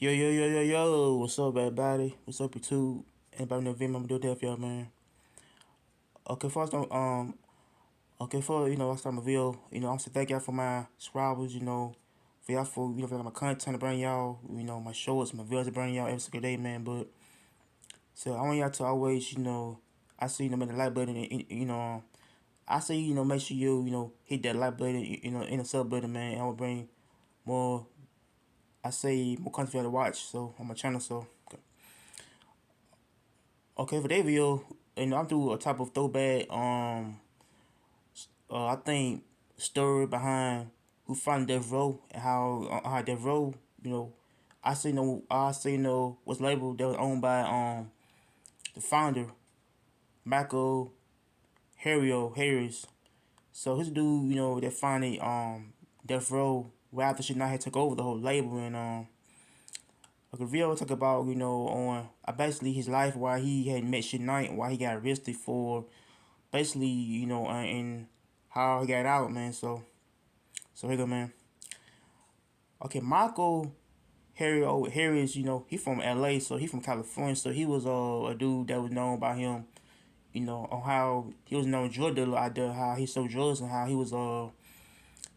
Yo, what's up, everybody? What's up, YouTube? Anybody in the video, I'm gonna do that for y'all, man. Okay, first, I start my video, I want to thank y'all for my subscribers, for y'all for my content to bring y'all, my shorts, my videos to bring y'all every single day, man. But, so I want y'all to always, I see, make the like button, and, I say, make sure you hit that like button, and the sub button, man. I will bring more, I say, more content for y'all to watch, so, on my channel, so. Okay, for that video, I'm through a type of throwback. I think story behind who found Death Row and how Death Row, I say no was labeled that was owned by the founder Michael Harris. So his dude, that finally Death Row right after she not had took over the whole label and like a video talk about, on basically his life, why he had met Shit Knight, why he got arrested for basically, and how he got out, man. So here you go, man. Okay, Michael Harris, he from LA, so he from California, so he was a dude that was known by him, on how he was known drug dealer out there, how he sold drugs and how he was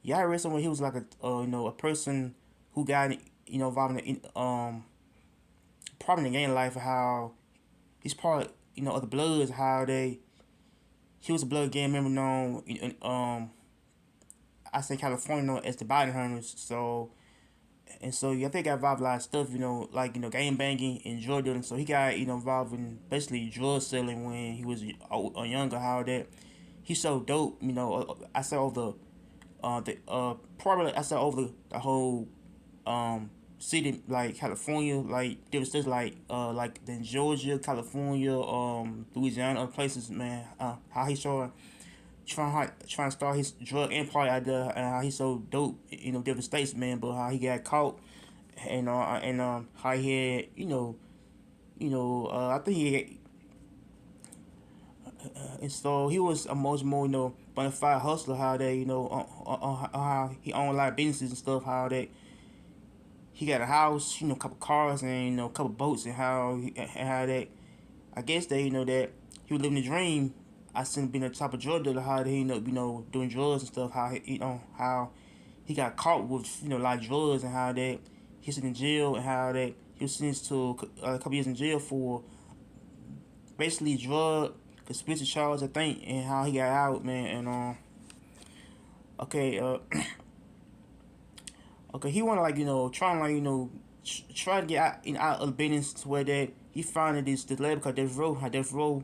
yeah, I read somewhere he was like a person who got involved in probably in the gang life, how he's part of the Bloods, how he was a blood gang member known I say California known as the Biden Hunters. So yeah, I think I got involved in a lot of stuff, like gang banging and drug dealing. So he got involved in basically drug selling when he was younger. How that he so dope, I saw over probably I saw over the whole city, like California, like different states like in Georgia, California, Louisiana, other places, man. How he started trying to start his drug empire out there, and how he's so dope, different states, man. But how he got caught, and how he had, I think he, and so he was a much more, bona fide hustler. How they, how he owned a lot of businesses and stuff. How that he got a house, a couple cars, and a couple boats, and how that I guess that that he was living a dream. I seen him being a type of drug dealer, how he ended up, doing drugs and stuff, how how he got caught with, a lot of drugs, and how that he's in jail, and how that he was sentenced to a couple years in jail for basically drug conspiracy charge, I think, and how he got out, man. And okay, okay, he wanna like trying like try to get out of the business to where that he founded this label called Death Row,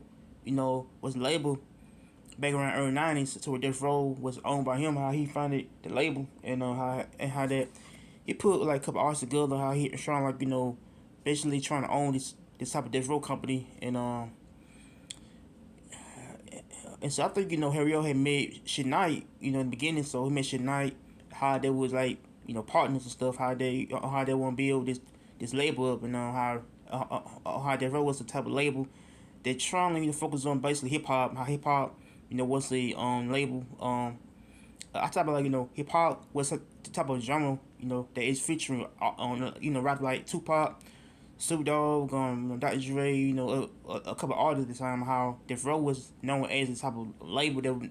was labeled back around early '90s, to where Death Row was owned by him. How he founded the label, and how that he put like a couple artists together. How he trying like basically trying to own this type of Death Row company, and so I think Harry O had made Shit Knight, in the beginning. So he made Shit Knight, how they was like partners and stuff. How they want to build this label up, and how Death Row was the type of label they trying to focus on basically hip hop. How hip hop was the label I type of like hip hop was the type of genre that is featuring on rap like Tupac, Snoop Dogg, Dr. Dre, a couple artists at the time. How Death Row was known as the type of label that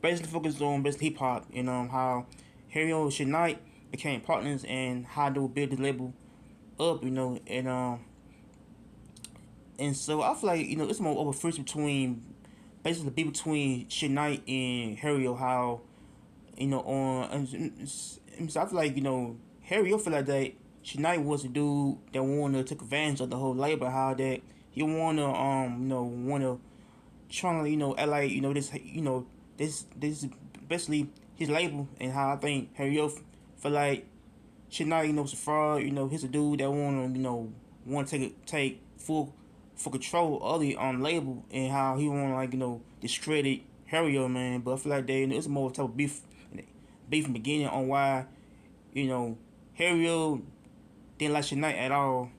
basically focused on basically hip hop, and how Harry O and Shit Knight became partners, and how they would build the label up, and so I feel like it's more of a friction between basically be between Shit Knight and Harry O. How on and so I feel like Harry O feel like that Shit Knight was a dude that wanted to take advantage of the whole label. How that he wanna trying to act like this is basically his label, and how I think Harry O feel like Shit Knight was a fraud. He's a dude that want to take full control of the label, and how he want to discredit Harry O, man. But I feel like it's more type of beef in the beginning on why Harry O didn't like Shit Knight at all.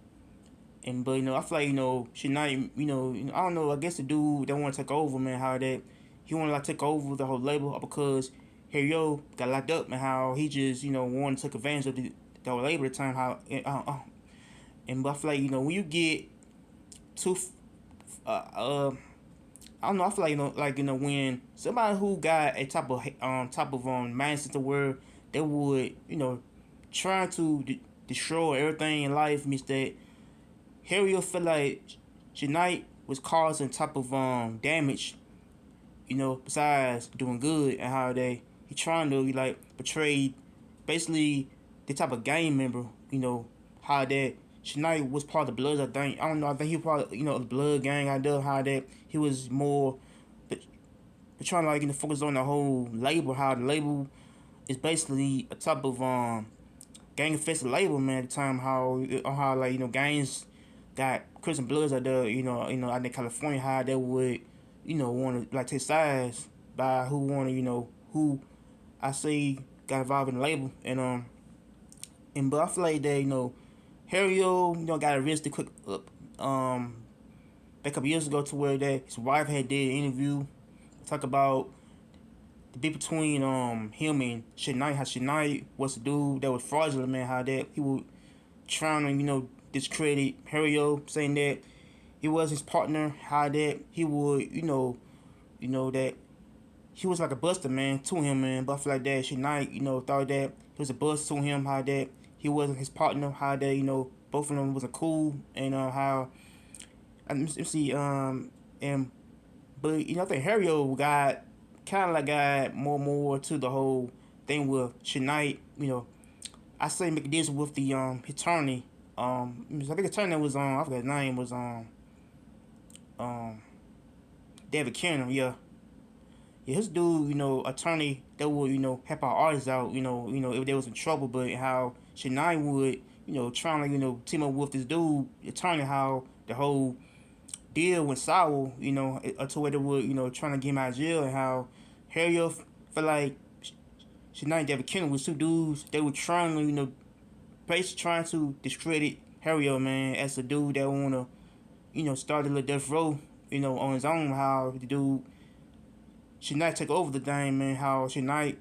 And but I feel like Shit Knight, I don't know, I guess the dude that want to take over, man, how that he want to like take over the whole label because Harry O got locked up, and how he just wanted to take advantage of the whole label at the time. How And but I feel like when you get too, I don't know. I feel like when somebody who got a type of mindset to where they would trying to destroy everything in life means that Harry feel like Tonight was causing type of damage, besides doing good, and how he trying to like portray basically the type of gang member, how that Shania was part of the Bloods. I don't know. I think he was part of the Blood gang. I know how that he was more, but trying to focus on the whole label. How the label is basically a type of gang infested label, man. At the time, how like gangs got Christian Bloods out there, out in California, how they would want to like take sides by who want to who I say got involved in the label, and but I feel like that Harry got arrested quick back a couple years ago to where that his wife had did an interview talk about the bit between him and Shania, how Shania was the dude that was fraudulent, man, how that he would trying to discredit Harry, saying that he was his partner, how that he would that he was like a buster, man, to him, man. But I feel like that Shania, thought that he was a buster to him, how that he wasn't his partner, how that both of them wasn't cool, and how let me see and but I think Harry got kind of like got more to the whole thing with Shania, I say make this with the attorney. I think the attorney was I forgot his name was um David Kenner, yeah. Yeah, his dude, attorney that would, help our artists out, if they was in trouble, but how Shania would, trying to, team up with this dude, attorney, how the whole deal went sour, to where they would, trying to get him out of jail, and how Harry felt like Shania and David Kenner was two dudes, they were trying to, basically trying to discredit Harry, man, as a dude that wanna, start a little death row, on his own. How the dude should not take over the thing, man. How should not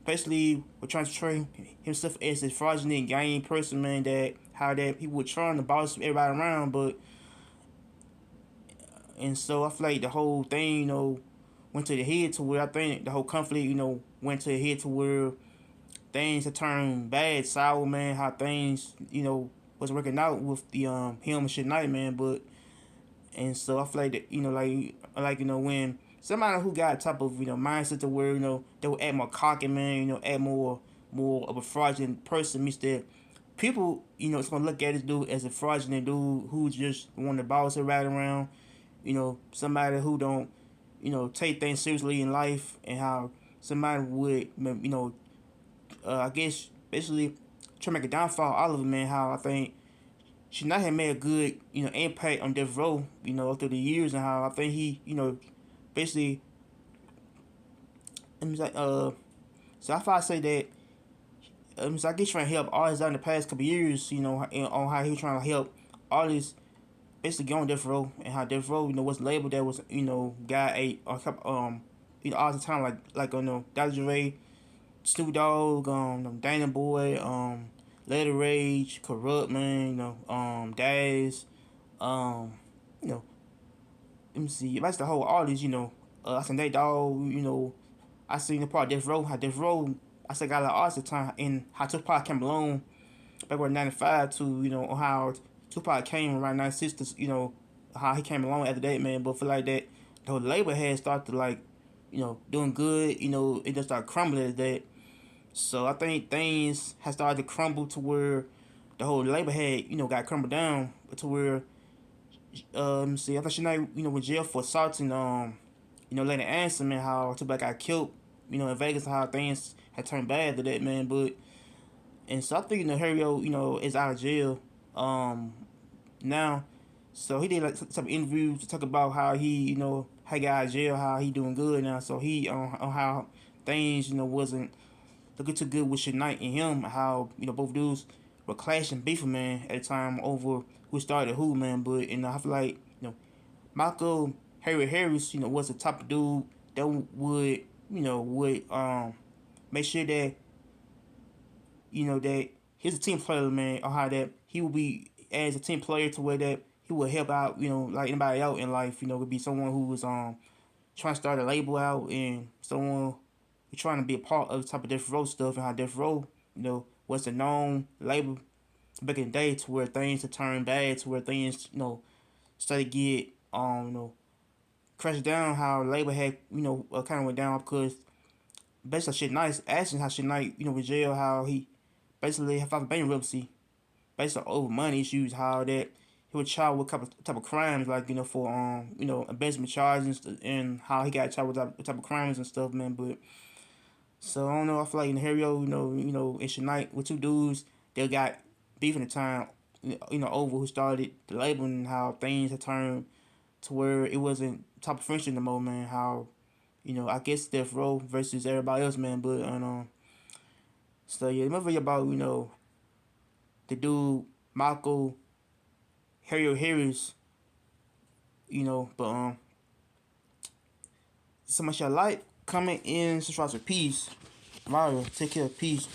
basically was trying to portray himself as a fraudulent gang person, man. That how that he was trying to boss everybody around, but and so I feel like the whole thing, went to the head to where I think the whole conflict, went to the head to where things had turned bad, sour, man. How things, was working out with the him and Shania, man. But and so I feel like that, when somebody who got a type of mindset to where they will act more cocky, man. Act more of a fraudulent person, means that people, it's gonna look at this dude as a fraudulent dude who just want to boss everybody around. Somebody who don't, take things seriously in life, and how somebody would, I guess basically try to make a downfall all of it, man. How I think she not had made a good, impact on Death Row, through the years, and how I think he, basically, I'm like, so I say that, so I guess trying to help artists out in the past couple years, on how he was trying to help artists basically get on Death Row, and how Death Row, was labeled that was, got all the time like Dr. Dre, Snoop Dogg, Dana Boy, Letter Rage, Corrupt, man, Daz, you know, let me see, that's the whole artist, I said Nate Dogg, I seen the part of Death Row, how Death Row, I said got a lot of artists at the time, and how Tupac came along back around 95 to, how Tupac came around 96 to, how he came along after that, man, but for like that, the whole label had started to like, doing good, it just started crumbling at that. So I think things have started to crumble to where the whole labor had, got crumbled down to where, let me see, I think she not, went jail for assaulting, Lady Anderson, man, how Tupac got killed, in Vegas, how things had turned bad to that, man. But, and so I think, Harry, is out of jail, now. So he did like some interviews to talk about how he, how he got out of jail, how he doing good now. So he, on how things, wasn't looking too good with Shania and him, how, both dudes were clashing, beefing, man, at the time over who started who, man. But, I feel like, Michael Harry Harris, was the type of dude that would, make sure that, that he's a team player, man, or how that he would be as a team player to where that he would help out, like anybody out in life. Would be someone who was trying to start a label out and someone who's trying to be a part of the type of death row stuff and how death row, was a known label back in the day to where things had turned bad, to where things, started to get crashed down. How label had, kind of went down because basically shit nice asking how shit night, with jail, how he basically had filed bankruptcy based on over money issues, how that he was charged with a couple type of crimes, like for embezzlement charges, and how he got charged with type of crimes and stuff, man. But so I don't know. I feel like in Harrio, in Shania with two dudes, they got beef in the time, over who started the label and how things had turned to where it wasn't type of friendship no more, man. How I guess Death Row versus everybody else, man. But so yeah, the movie about the dude Michael Harris, but so much I like comment in, subscribe to peace. Mario, take care, peace.